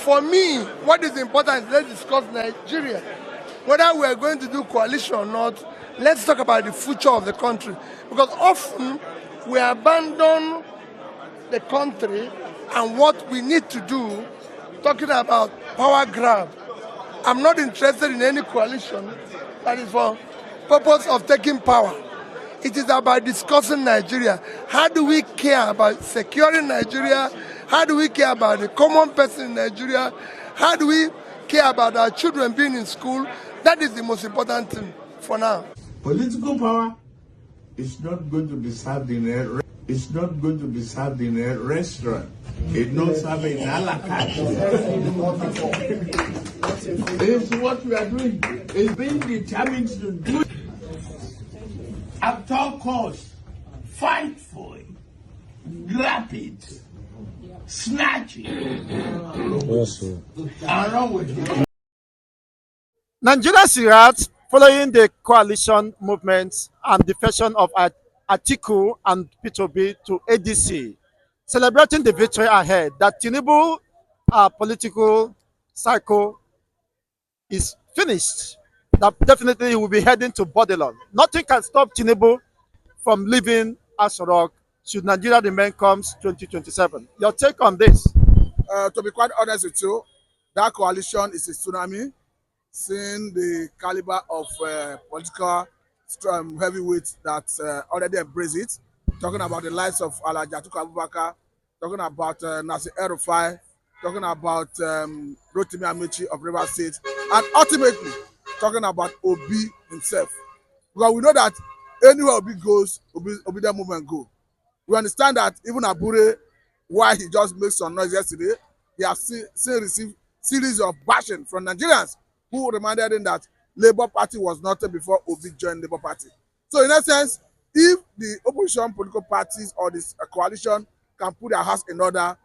for me, what is important is let's discuss Nigeria. Whether we are going to do coalition or not, let's talk about the future of the country. Because often we abandon the country and what we need to do, talking about power grab. I'm not interested in any coalition that is for purpose of taking power. It is about discussing Nigeria. How do we care about securing Nigeria? How do we care about the common person in Nigeria? How do we care about our children being in school? That is the most important thing for now. Political power is not going to be served in a it's not going to be served in a restaurant. It's not served in a la carte. It's what we are doing. It's being determined to do it at all costs. Fight for it. Grab it. Snatch it. And run with it. Nigeria's react following the coalition movements and defection of Atiku and P2B to ADC, celebrating the victory ahead that Tinubu political cycle is finished. That definitely he will be heading to Babylon. Nothing can stop Tinubu from leaving Asorok should Nigeria remain comes 2027. Your take on this? To be quite honest with you, that coalition is a tsunami. Seeing the caliber of political heavyweights that already embrace it, talking about the lives of Alhaji Atiku Abubakar, talking about Nasir El-Rufai, talking about Rotimi Amechi of Rivers State, and ultimately talking about Obi himself. Because we know that anywhere Obi goes, Obi that movement go. We understand that even Abure, why he just made some noise yesterday, he has still received series of bashing from Nigerians who reminded him that Labour Party was nothing before Obi joined Labour Party. So in essence, if the opposition political parties or this coalition can put their house in order,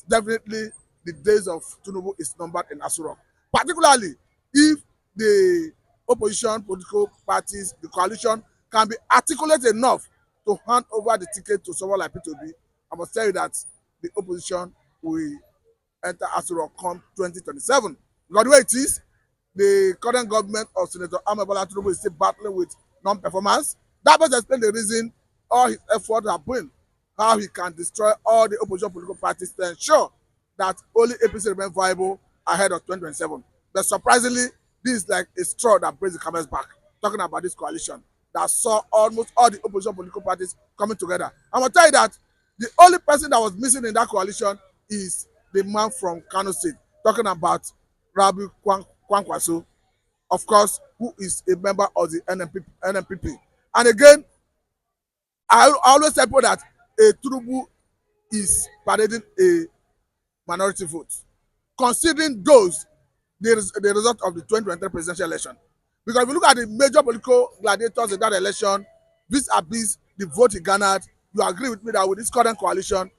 definitely the days of Tinubu is numbered in Asorok. Particularly if the opposition political parties, the coalition, can be articulate enough to hand over the ticket to someone like P2B, I must tell you that the opposition will enter Asorok come 2027. Because the way it is, the current government of Senator Ahmed Bola Tinubu is still battling with non-performance. That must explain the reason all his efforts have been, how he can destroy all the opposition political parties to ensure that only APC remain viable ahead of 2027. But surprisingly, this is like a straw that breaks the camel's back, talking about this coalition that saw almost all the opposition political parties coming together. I'm going to tell you that the only person that was missing in that coalition is the man from Kano State, talking about Rabi Kwankwaso, of course, who is a member of the NNPP. And again, I always tell people that a Tinubu is parading a minority vote, considering those the result of the 2023 presidential election. Because if you look at the major political gladiators in that election, vis-a-vis the vote he garnered, you agree with me that with this current coalition,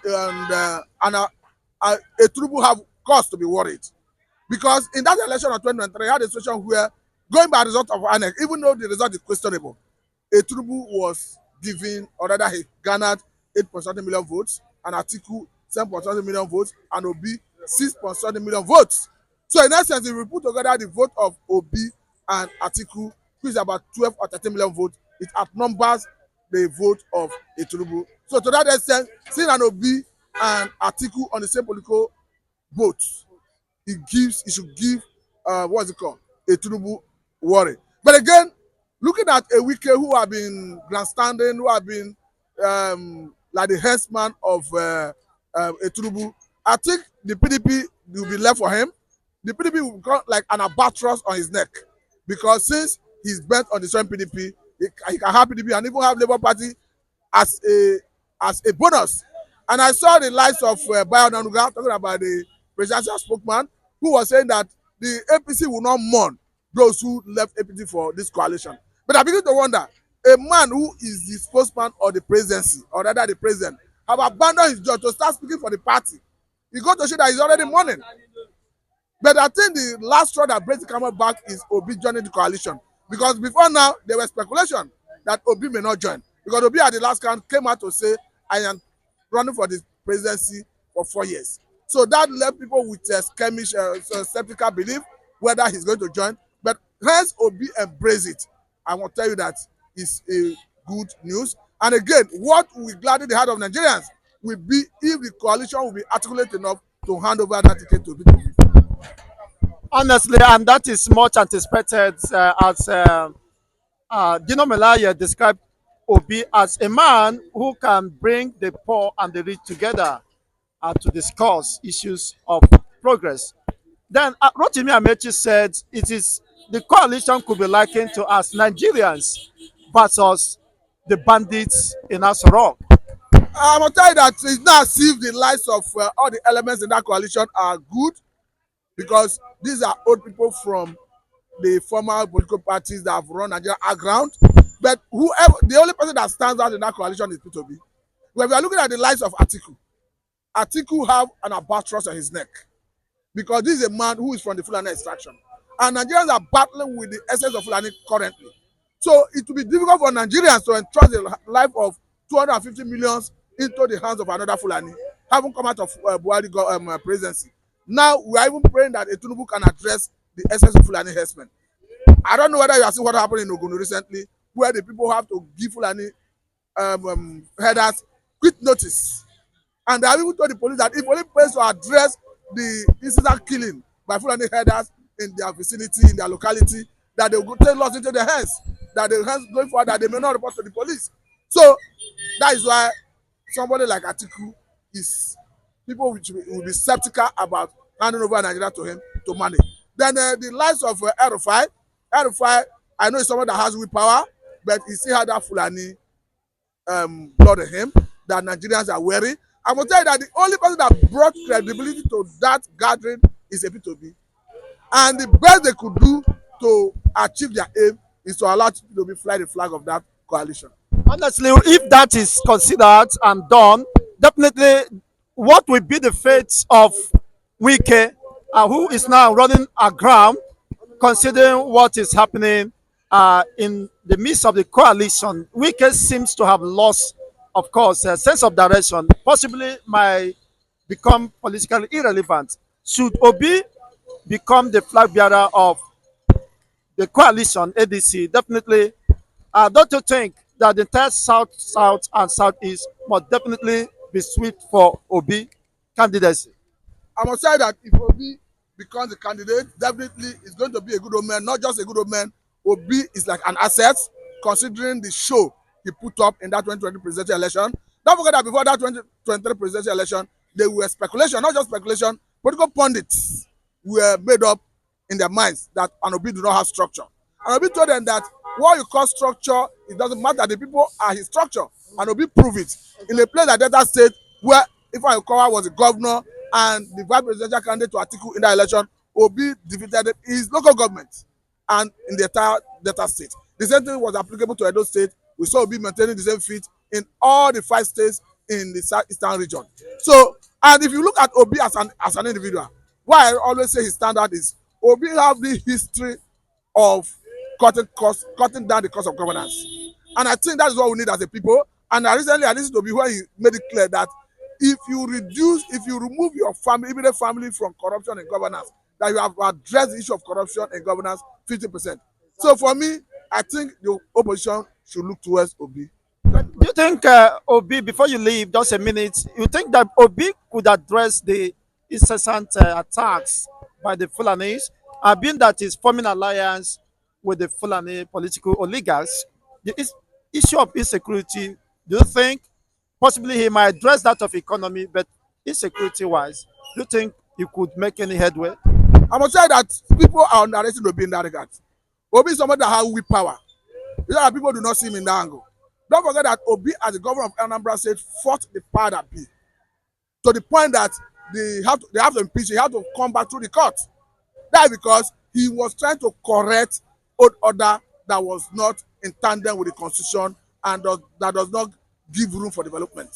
a Tinubu have cause to be worried. Because in that election of 2023, you had a situation where, going by the result of INEC, even though the result is questionable, a Tinubu was given, or rather he garnered 8.7 million votes, and Atiku 7.7 million votes, and Obi 6.7 million votes. So in essence, if we put together the vote of Obi and Atiku, which is about 12 or 13 million votes, it outnumbers the vote of a Tinubu. So to that extent, seeing an Obi and Atiku on the same political vote, it should give what's it called, a Tinubu worry. But again, looking at a Wike who have been grandstanding, who have been like the headsman of a Tinubu, I think the PDP will be left for him. The PDP will become like an albatross on his neck, because since he's bent on destroying PDP, he can have PDP and even have Labour Party as a bonus. And I saw the likes of Bayo Nanuga talking about the presidential spokesman, who was saying that the APC will not mourn those who left APC for this coalition. But I begin to wonder, a man who is the spokesman of the presidency, or rather the president, have abandoned his job to start speaking for the party. He got to show that he's already mourning. But I think the last straw that breaks the camel back is Obi joining the coalition. Because before now, there was speculation that Obi may not join. Because Obi at the last count came out to say, I am running for the presidency for 4 years. So that left people with skirmish, skeptical belief whether he's going to join. But hence Obi embrace it. I want to tell you that is a good news. And again, what will gladden the heart of Nigerians will be if the coalition will be articulate enough to hand over that ticket to people. Honestly, and that is much anticipated as Dino Melaye described Obi as a man who can bring the poor and the rich together to discuss issues of progress. Then Rotimi Amechi said it is the coalition could be likened to as Nigerians versus the bandits in Asorok. I will tell you that it's not as if the lives of all the elements in that coalition are good, because these are old people from the former political parties that have run Nigeria aground. But whoever, the only person that stands out in that coalition is P2B. When we are looking at the lives of Atiku, Atiku have an albatross on his neck, because this is a man who is from the Fulani extraction. And Nigerians are battling with the essence of Fulani currently. So it will be difficult for Nigerians to entrust the life of 250 millions into the hands of another Fulani, having come out of Buhari presidency. Now we are even praying that a Tinubu can address the essence of Fulani herdsmen. I don't know whether you have seen what happened in Ogun recently, where the people have to give Fulani herders quick notice. And they have even told the police that if only place to address the incident killing by Fulani herders in their vicinity, in their locality, that they will take laws into their hands, that the hands going forward, that they may not report to the police. So that is why somebody like Atiku is, people will be skeptical about handing over Nigeria to him to manage. Then the lives of El-Rufai, I know he's someone that has willpower, but he still had that Fulani blood in him that Nigerians are wary. I will tell you that the only person that brought credibility to that gathering is a P2B. And the best they could do to achieve their aim is to allow P2B fly the flag of that coalition. Honestly, if that is considered and done, definitely what will be the fate of Wike, who is now running aground, considering what is happening in the midst of the coalition? Wike seems to have lost, of course, a sense of direction, possibly might become politically irrelevant. Should Obi become the flag bearer of the coalition, ADC, definitely, don't you think that the entire South, and Southeast must definitely be sweet for Obi candidacy? I must say that if Obi becomes a candidate, definitely it's going to be a good omen. Not just a good omen, Obi is like an asset, considering the show he put up in that 2020 presidential election. Don't forget that before that 2023 presidential election, there were speculation, not just speculation, political pundits were made up in their minds that an Obi do not have structure. And Obi told them that what you call structure, it doesn't matter, the people are his structure. And Obi proved it in a place like Delta State, where Ifeanyi Okowa was the governor and the vice presidential candidate to Atiku in that election. Obi defeated his local government and in the entire Delta State. The same thing was applicable to Edo State. We saw Obi maintaining the same feat in all the 5 states in the southeastern region. So, and if you look at Obi as an individual, why I always say his standard is Obi have the history of cutting down the cost of governance. And I think that is what we need as a people. And recently I listened to Obi where he made it clear that if you remove your family, immediate family from corruption and governance, that you have addressed the issue of corruption and governance 50%. So for me, I think the opposition should look towards Obi. Do you think Obi, before you leave, just a minute, you think that Obi could address the incessant attacks by the Fulanis, being that he's forming alliance with the Fulani political oligarchs, the issue of insecurity, do you think possibly he might address that of economy, but insecurity wise, do you think he could make any headway? I must say that people are underrating Obi in that regard. Obi is somebody that has will power. You know that people do not see him in that angle. Don't forget that Obi, as the governor of Anambra State, fought the power that be, to the point that they have to impeach him. He had to come back through the court. That is because he was trying to correct old order that was not in tandem with the constitution and that does not give room for development.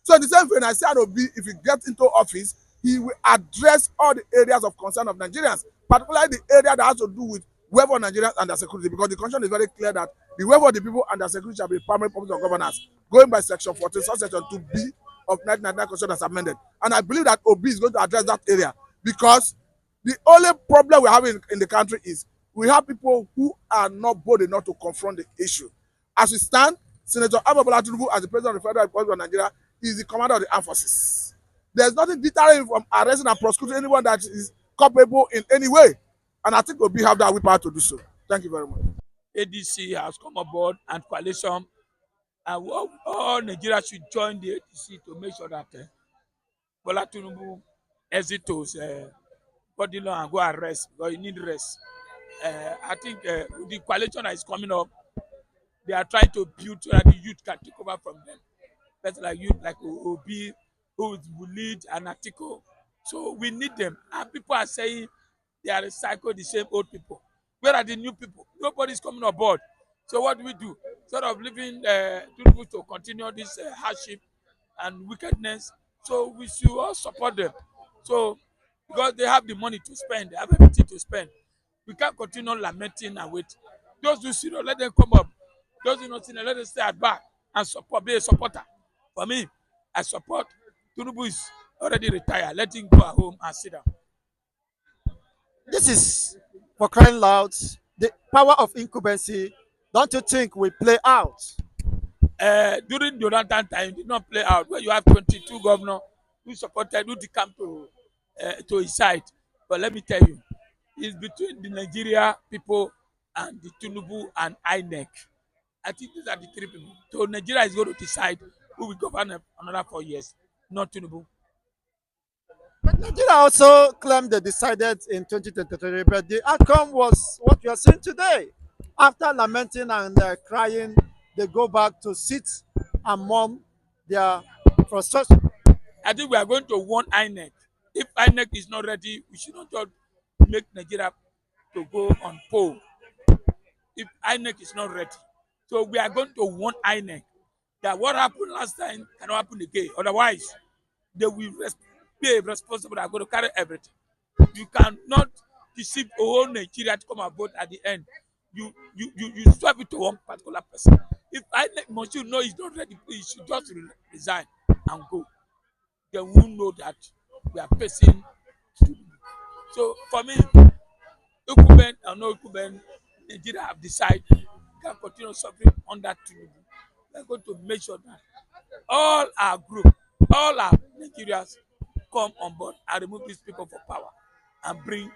So in the same vein, I said Obi, if he gets into office, he will address all the areas of concern of Nigerians, particularly the area that has to do with welfare of Nigerians and their security, because the constitution is very clear that the welfare of the people and their security shall be the primary purpose of governance, going by section 14, subsection 2B of 1999 Constitution as amended. And I believe that Obi is going to address that area, because the only problem we have in the country is we have people who are not bold enough to confront the issue. As we stand, Senator Bola Tinubu, as the president of the Federal Republic of Nigeria, is the commander of the armed forces. There's nothing deterring from arresting and prosecuting anyone that is culpable in any way. And I think Obi have that willpower to do so. Thank you very much. ADC has come aboard and coalition, and all Nigeria should join the ADC to make sure that Bola Tinubu exit to body law and go and rest, because you need rest. I think the coalition that is coming up, they are trying to build so that the youth can take over from them. That's like youth like Obi, who will lead an article. So we need them. And people are saying they are recycled the same old people. Where are the new people? Nobody's coming on board. So what do we do? Sort of leaving Tinubu to continue this hardship and wickedness. So we should all support them. So because they have the money to spend, they have everything to spend. We can't continue lamenting and wait. Those who see, let them come up. Those who not see, let them stay at back and support, be a supporter. For me, I support. Tinubu is already retired. Let him go at home and sit down. This is, for crying loud, the power of incumbency. Don't you think will play out? During Jonathan time, it did not play out. Where you have 22 governors who supported, who decamp to his side. But let me tell you, it's between the Nigeria people and the Tinubu and INEC. I think these are the three people. So Nigeria is going to decide who will govern another 4 years, not Tinubu. But Nigeria also claimed they decided in 2023, but the outcome was what we are seeing today. After lamenting and crying, they go back to sit and mourn their frustration. I think we are going to warn INEC. If INEC is not ready, we should not just make Nigeria to go on poll. If INEC is not ready, so we are going to warn INEC that what happened last time cannot happen again. Otherwise, they will be responsible. They are going to carry everything. You cannot deceive a whole Nigeria to come and vote at the end. You swap it to one particular person. If INEC must you know he's not ready, he should just resign and go. Then we will know that we are facing. So for me, Ukuben and no Ukuben, Nigeria have decided can continue suffering under Tinubu. We are going to make sure that all our group, all our Nigerians come on board and remove these people from power and bring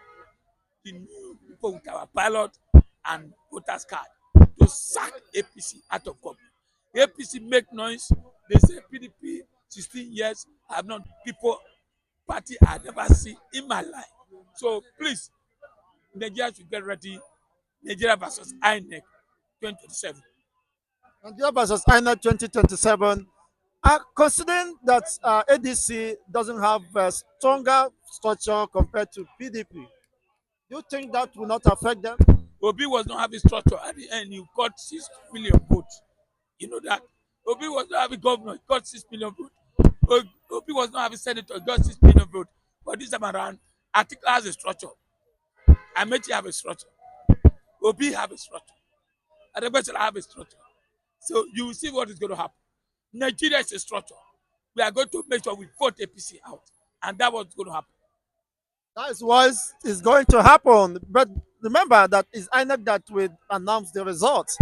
the new people with our ballot and voters card to sack APC out of government. APC make noise. They say PDP 16 years. I have not people party I never seen in my life. So please, Nigeria should get ready. Nigeria versus INEC 2027. Nigeria versus INEC 2027. Considering that ADC doesn't have a stronger structure compared to PDP, do you think that will not affect them? Obi was not having structure. At the end, he got 6 million votes. You know that. Obi was not having governor. He got 6 million votes. Obi was not having senator. He got 6 million votes. But this time around, Atiku has a structure. Amechi have a structure. Obi have a structure. Adegbesela have a structure. So you will see what is going to happen. Nigeria is a structure. We are going to make sure we vote APC out. And that's what's going to happen. That is what is going to happen. But remember that it's INEC that will announce the results.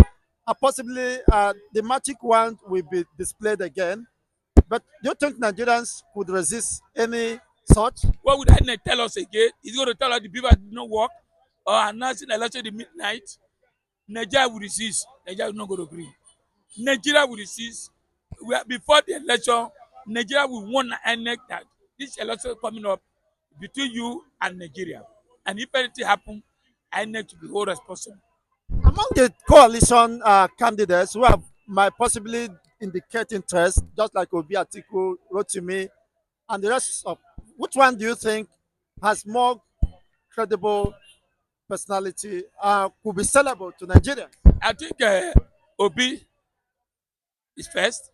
Possibly the magic wand will be displayed again. But do you think Nigerians could resist any such? What would INEC tell us again? He's going to tell us the people did not work or announcing election at midnight. Nigeria will resist. Nigeria is not going to agree. Nigeria will resist. Before the election, Nigeria will warn INEC that this election coming up between you and Nigeria. And if anything happens, INEC will be all responsible. Among the coalition candidates who have might possibly indicate interest, just like Obi Atiku, Rotimi, and the rest of, which one do you think has more credible personality, could be sellable to Nigeria? I think Obi is first,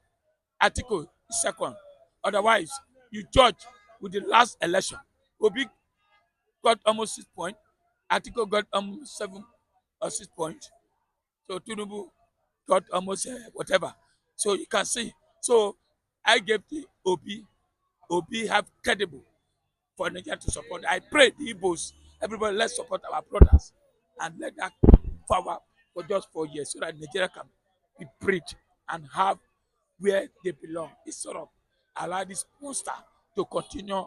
Atiku is second. Otherwise, you judge with the last election. Obi got almost 6 points. Atiku got almost 7 or 6 points. So Tinubu got almost whatever. So you can see. So I gave the Obi have credible for Nigeria to support. I pray the Igbos, everybody, let's support our brothers and let that power for just 4 years so that Nigeria can be freed and have where they belong. Instead of allow this monster to continue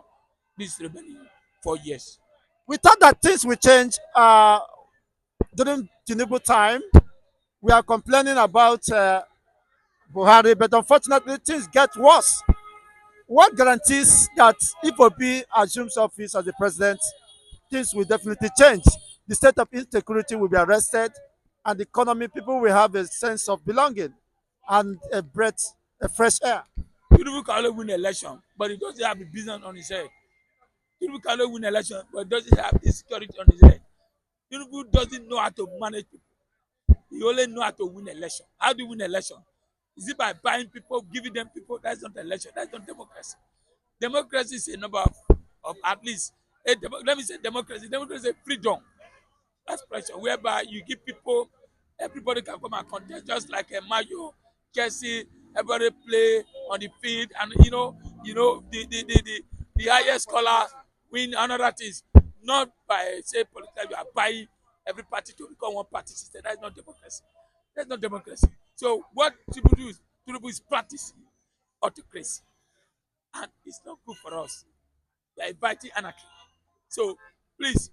this rebellion for years. We thought that things will change during Tinubu time. We are complaining about Buhari, but unfortunately things get worse. What guarantees that if Obi assumes office as the president, things will definitely change? The state of insecurity will be arrested, and the economy, people will have a sense of belonging and a breath, a fresh air. Tinubu can only win election, but he doesn't have a business on his head. Tinubu can only win election, but doesn't have insecurity on his head. Tinubu doesn't know how to manage people. He only know how to win election. How do you win election? Is it by buying people, giving them people? That's not election. That's not democracy. Democracy is a number of at least let me say democracy. Democracy is freedom, expression, whereby you give people, everybody can come and contest, just like a Mayo, Chelsea, everybody play on the field, and the highest scholar win another things, not by say political. You are buying every party to become one party system. That's not democracy. That's not democracy. So what Tinubu is practicing autocracy, and it's not good for us. They are inviting anarchy. So please,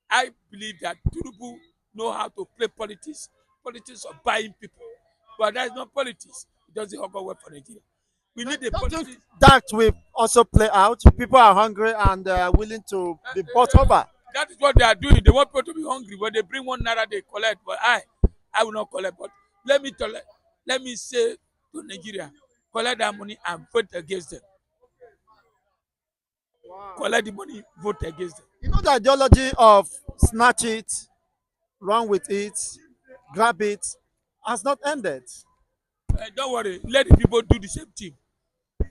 I believe that Tinubu know how to play politics, politics of buying people. But that is not politics. It doesn't go well for Nigeria. We need a Don't you politics. think that will also play out? People are hungry and they are willing to be bought over. That is what they are doing. They want people to be hungry. When they bring 1 naira, they collect. But I will not collect. But let me say to Nigeria, collect that money and vote against them. Collect the money, vote against them. You know the ideology of snatch it, run with it, grab it has not ended. Don't worry. Let the people do the same thing.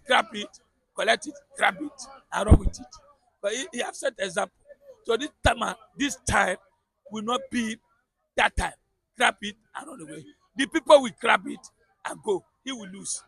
Grab it, collect it, grab it, and run with it. But he have set example. So this time will not be that time. Grab it and run away. The people will grab it and go. He will lose.